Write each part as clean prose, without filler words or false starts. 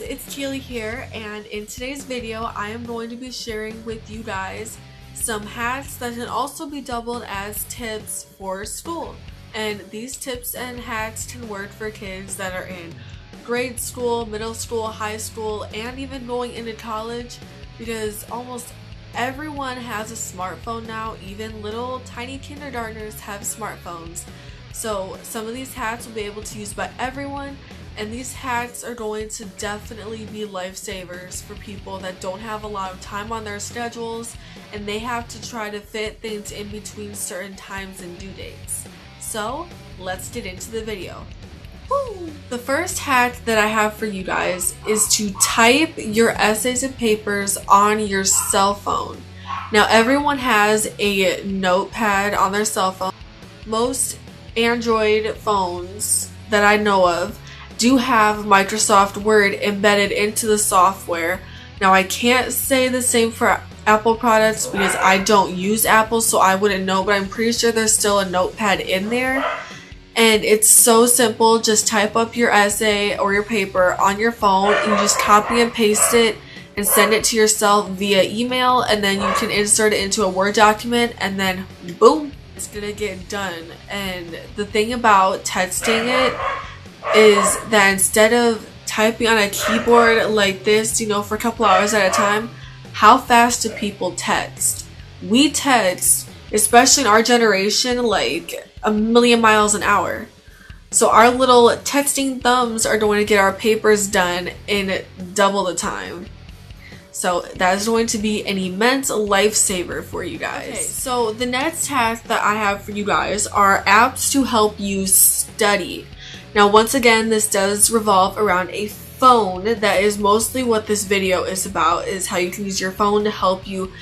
it's Keely here, and in today's video I am going to be sharing with you guys some hacks that can also be doubled as tips for school. And these tips and hacks can work for kids that are in grade school, middle school, high school, and even going into college, because almost everyone has a smartphone now. Even little tiny kindergartners have smartphones. So some of these hacks will be able to use by everyone, and these hacks are going to definitely be lifesavers for people that don't have a lot of time on their schedules and they have to try to fit things in between certain times and due dates. So let's get into the video. Woo! The first hack that I have for you guys is to type your essays and papers on your cell phone. Now everyone has a notepad on their cell phone. Most Android phones that I know of do have Microsoft Word embedded into the software. Now I can't say the same for Apple products because I don't use Apple, so I wouldn't know, but I'm pretty sure there's still a notepad in there. And it's so simple. Just type up your essay or your paper on your phone and you just copy and paste it and send it to yourself via email, and then you can insert it into a Word document and then boom, it's gonna get done. And the thing about texting it is that instead of typing on a keyboard like this, for a couple hours at a time, how fast do people text? We text, especially in our generation, like a million miles an hour. So our little texting thumbs are going to get our papers done in double the time. So that is going to be an immense lifesaver for you guys. Okay, so the next hack that I have for you guys are apps to help you study. Now once again, this does revolve around a phone. That is mostly what this video is about, is how you can use your phone to help you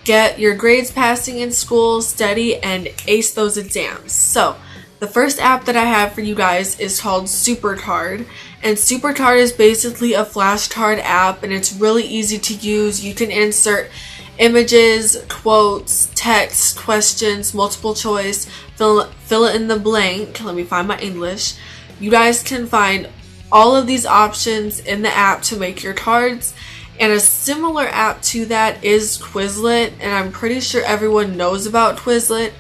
get your grades passing in school, study, and ace those exams. So the first app that I have for you guys is called SuperCard, and SuperCard is basically a flashcard app, and it's really easy to use. You can insert images, quotes, text, questions, multiple choice, fill it in the blank. Let me find my English. You guys can find all of these options in the app to make your cards. And a similar app to that is Quizlet, and I'm pretty sure everyone knows about Quizlet.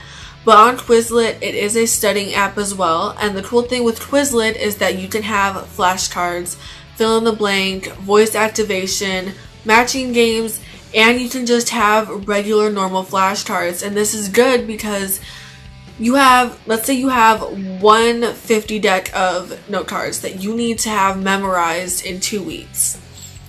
But on Quizlet, it is a studying app as well. And the cool thing with Quizlet is that you can have flashcards, fill in the blank, voice activation, matching games, and you can just have regular normal flashcards. And this is good because you have, let's say you have 150 deck of note cards that you need to have memorized in 2 weeks.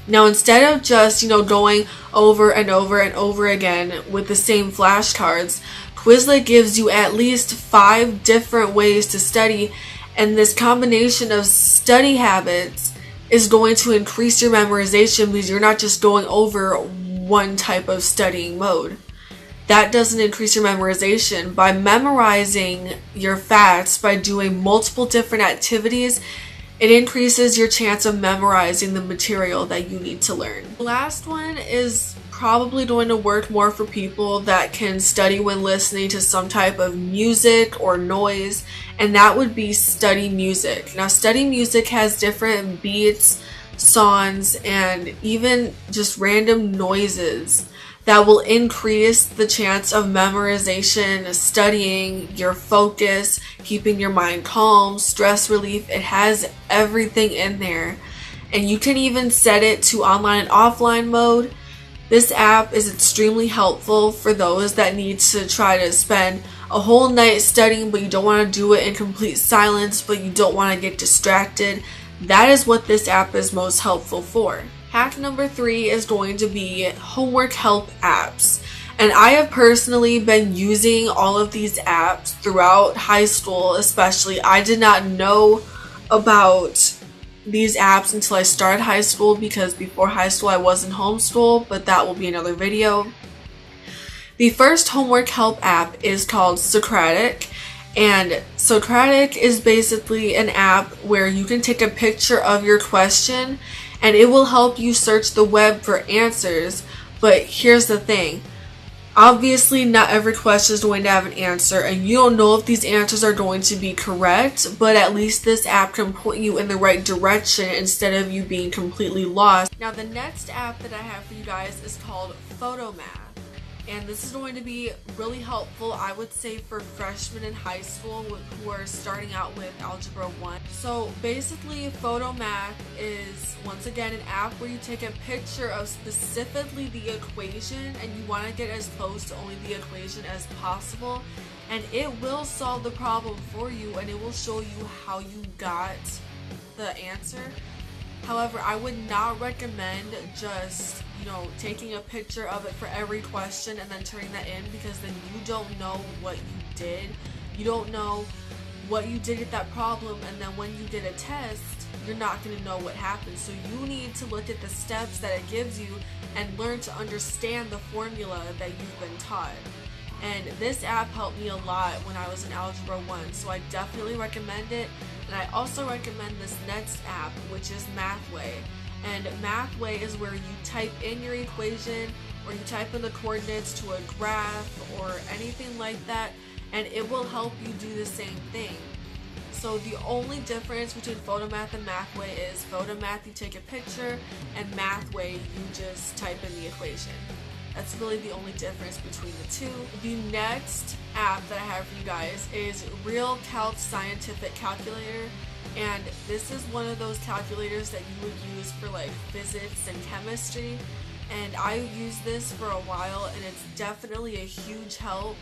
Now instead of just, going over and over and over again with the same flashcards, Quizlet gives you at least 5 different ways to study, and this combination of study habits is going to increase your memorization because you're not just going over one type of studying mode. That doesn't increase your memorization. By memorizing your facts, by doing multiple different activities, it increases your chance of memorizing the material that you need to learn. The last one is probably going to work more for people that can study when listening to some type of music or noise, and that would be Study Music. Now Study Music has different beats, songs, and even just random noises that will increase the chance of memorization, studying, your focus, keeping your mind calm, stress relief. It has everything in there. And you can even set it to online and offline mode. This app is extremely helpful for those that need to try to spend a whole night studying, but you don't want to do it in complete silence, but you don't want to get distracted. That is what this app is most helpful for. Hack number 3 is going to be homework help apps. And I have personally been using all of these apps throughout high school especially. I did not know about these apps until I started high school, because before high school I was in homeschool, but that will be another video. The first homework help app is called Socratic, and Socratic is basically an app where you can take a picture of your question and it will help you search the web for answers. But here's the thing, Obviously, not every question is going to have an answer, and you don't know if these answers are going to be correct, but at least this app can point you in the right direction instead of you being completely lost. Now, the next app that I have for you guys is called Photomath. And this is going to be really helpful, I would say, for freshmen in high school who are starting out with Algebra 1. So basically, Photomath is, once again, an app where you take a picture of specifically the equation and you want to get as close to only the equation as possible. And it will solve the problem for you, and it will show you how you got the answer. However, I would not recommend just, taking a picture of it for every question and then turning that in, because then you don't know what you did. You don't know what you did at that problem, and then when you get a test, you're not going to know what happened. So you need to look at the steps that it gives you and learn to understand the formula that you've been taught. And this app helped me a lot when I was in Algebra 1, so I definitely recommend it. And I also recommend this next app, which is Mathway. And Mathway is where you type in your equation, or you type in the coordinates to a graph or anything like that, and it will help you do the same thing. So the only difference between Photomath and Mathway is Photomath you take a picture, and Mathway you just type in the equation. That's really the only difference between the two. The next app that I have for you guys is RealCalc Scientific Calculator. And this is one of those calculators that you would use for like physics and chemistry. And I used this for a while, and it's definitely a huge help.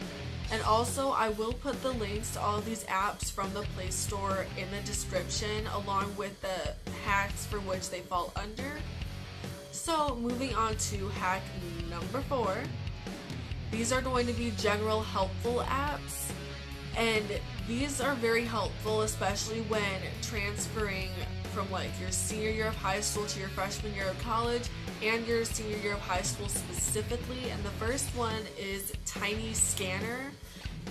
And also, I will put the links to all of these apps from the Play Store in the description, along with the hacks for which they fall under. So moving on to hack number 4. These are going to be general helpful apps, and these are very helpful, especially when transferring from like your senior year of high school to your freshman year of college and your senior year of high school specifically. And the first one is Tiny Scanner.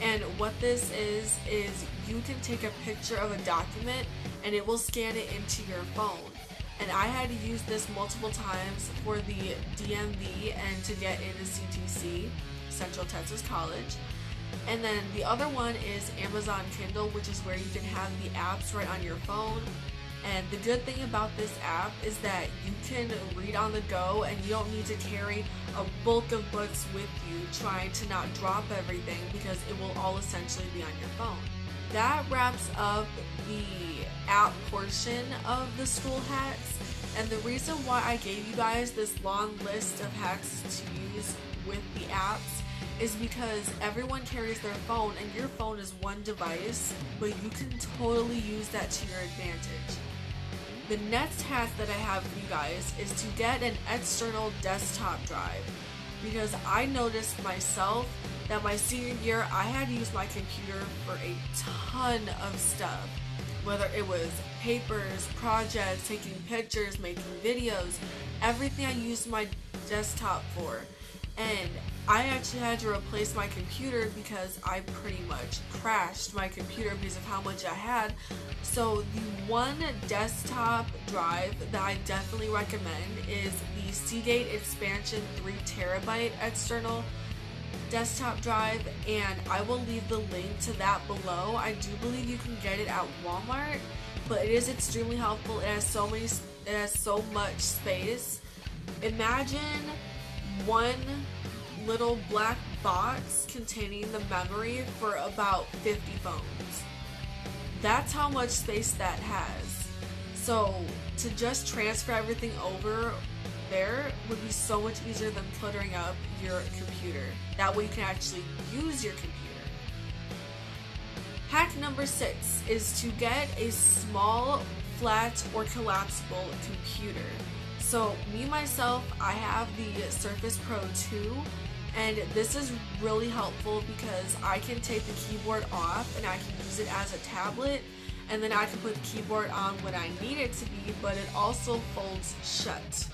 And what this is you can take a picture of a document and it will scan it into your phone. And I had to use this multiple times for the DMV and to get into CTC, Central Texas College. And then the other one is Amazon Kindle, which is where you can have the apps right on your phone. And the good thing about this app is that you can read on the go, and you don't need to carry a bulk of books with you trying to not drop everything, because it will all essentially be on your phone. That wraps up the app portion of the school hacks. And the reason why I gave you guys this long list of hacks to use with the apps is because everyone carries their phone, and your phone is one device, but you can totally use that to your advantage. The next hack that I have for you guys is to get an external desktop drive, because I noticed myself that my senior year I had to use my computer for a ton of stuff, whether it was papers, projects, taking pictures, making videos, everything I used my desktop for. And I actually had to replace my computer because I pretty much crashed my computer because of how much I had. So the one desktop drive that I definitely recommend is the Seagate Expansion 3TB external desktop drive, and I will leave the link to that below. I do believe you can get it at Walmart, but it is extremely helpful. It has so much space. Imagine one little black box containing the memory for about 50 phones. That's how much space that has. So to just transfer everything over there would be so much easier than cluttering up your computer. That way you can actually use your computer. Hack number 6 is to get a small, flat, or collapsible computer. So myself, I have the Surface Pro 2, and this is really helpful because I can take the keyboard off and I can use it as a tablet, and then I can put the keyboard on when I need it to be, but it also folds shut.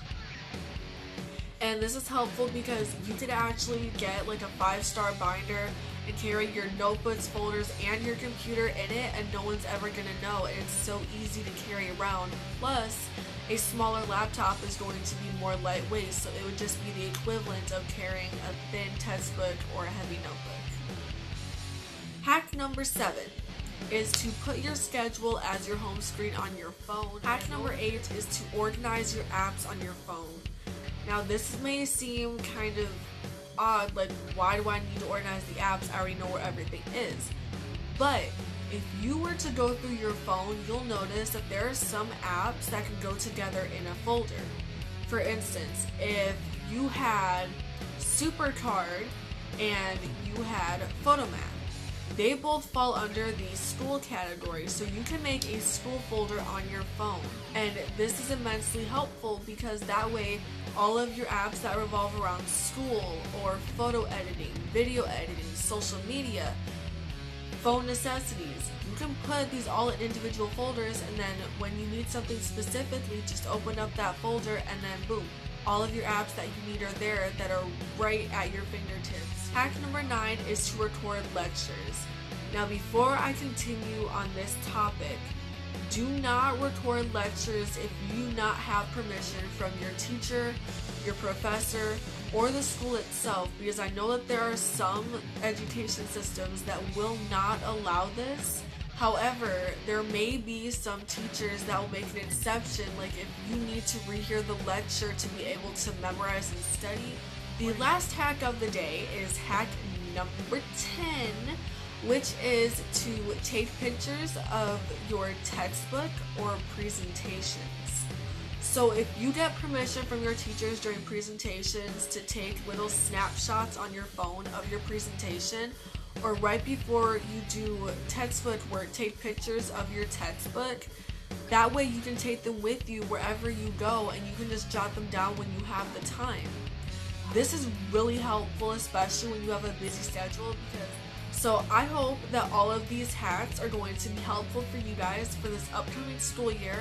And this is helpful because you could actually get like a 5-star binder and carry your notebooks, folders, and your computer in it, and no one's ever gonna know. And it's so easy to carry around. Plus, a smaller laptop is going to be more lightweight, so it would just be the equivalent of carrying a thin textbook or a heavy notebook. Hack number 7 is to put your schedule as your home screen on your phone. Hack number 8 is to organize your apps on your phone. Now this may seem kind of odd, like why do I need to organize the apps? I already know where everything is. But if you were to go through your phone, you'll notice that there are some apps that can go together in a folder. For instance, if you had Supercard and you had Photomat, they both fall under the school category, so you can make a school folder on your phone. And this is immensely helpful because that way all of your apps that revolve around school or photo editing, video editing, social media, phone necessities, you can put these all in individual folders, and then when you need something specifically, just open up that folder and then boom, all of your apps that you need are there that are right at your fingertips. Hack number 9 is to record lectures. Now before I continue on this topic, do not record lectures if you do not have permission from your teacher, your professor, or the school itself, because I know that there are some education systems that will not allow this. However, there may be some teachers that will make an exception, like if you need to rehear the lecture to be able to memorize and study. The last hack of the day is hack number 10, which is to take pictures of your textbook or presentations. So if you get permission from your teachers during presentations to take little snapshots on your phone of your presentation, or right before you do textbook work, take pictures of your textbook. That way you can take them with you wherever you go and you can just jot them down when you have the time. This is really helpful, especially when you have a busy schedule. So I hope that all of these hacks are going to be helpful for you guys for this upcoming school year.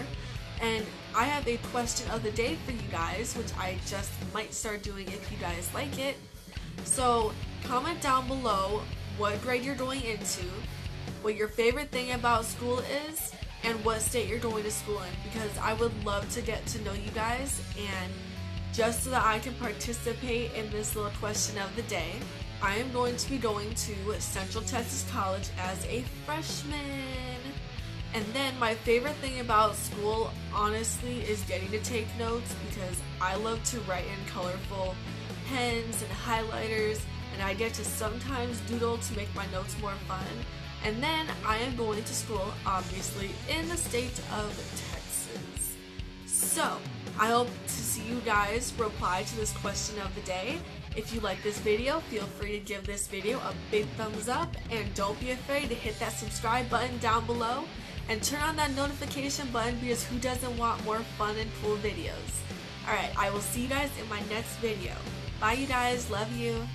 And I have a question of the day for you guys, which I just might start doing if you guys like it. So comment down below what grade you're going into, what your favorite thing about school is, and what state you're going to school in, because I would love to get to know you guys, and just so that I can participate in this little question of the day, I am going to be going to Central Texas College as a freshman. And then my favorite thing about school, honestly, is getting to take notes, because I love to write in colorful pens and highlighters, and I get to sometimes doodle to make my notes more fun. And then I am going to school, obviously, in the state of Texas. So I hope to see you guys reply to this question of the day. If you like this video, feel free to give this video a big thumbs up, and don't be afraid to hit that subscribe button down below and turn on that notification button, because who doesn't want more fun and cool videos? Alright, I will see you guys in my next video. Bye you guys, love you.